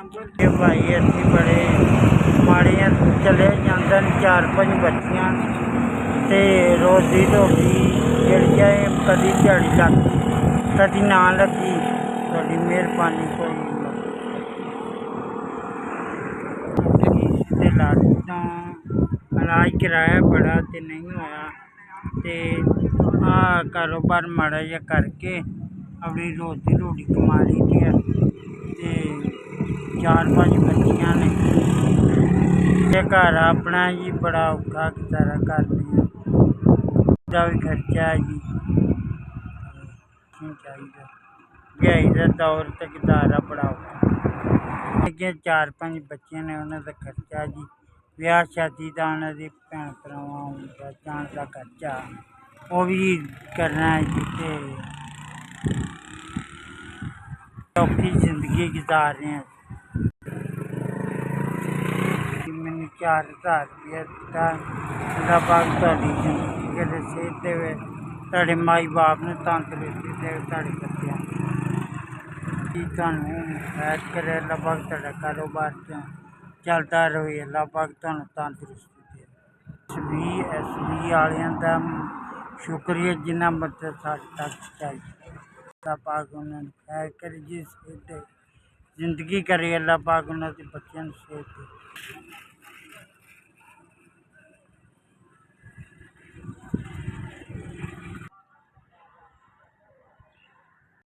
कि भाई असी बड़े माड़े चले जाते हैं 4-5 बच्चियां ते रोजी रोटी जी है कभी दिहाड़ी लगती कभी ना लगी। थोड़ी मेहरबानी कोई लाड़ी तो इलाज कराया बड़ा तो नहीं होया तो कारोबार माड़ा जा करके अपनी रोजी रोटी कमा ली थी। 4-5 बच्चियां ने घर अपना जी बड़ा औखा गुजारा करने का भी खर्चा है जी चाहिए गई का दौर तो गुजारा बड़ा औखा। 4-5 बच्चे ने उन्होंने खर्चा जी ब्याह शादी का उन्होंने भैन भरावां जाने का खर्चा वो भी करना है जी। औखी जिंदगी गुजार रहे हैं। मैंने 4,000 रुपया दिता अल्लाह पाक तुहाडी जिंदगी सेहत देवे तुहाडे माई बाप ने तंदरुस्ती देवे तुहाडे बच्चों की तुहानूं खैर करे अल्लाह पाक तुहाडा कारोबार चलता रहे अल्लाह पाक तुहानूं तंदरुस्ती दे। एसबी वालियां दा शुक्रिया जिन्ना मदद साढ़े तक चाहिए अल्लाह पाक उन्होंने खैर करे जी सेहत दे जिंदगी करे अल्लाह पाक उन्होंने बच्चों सेहत दे।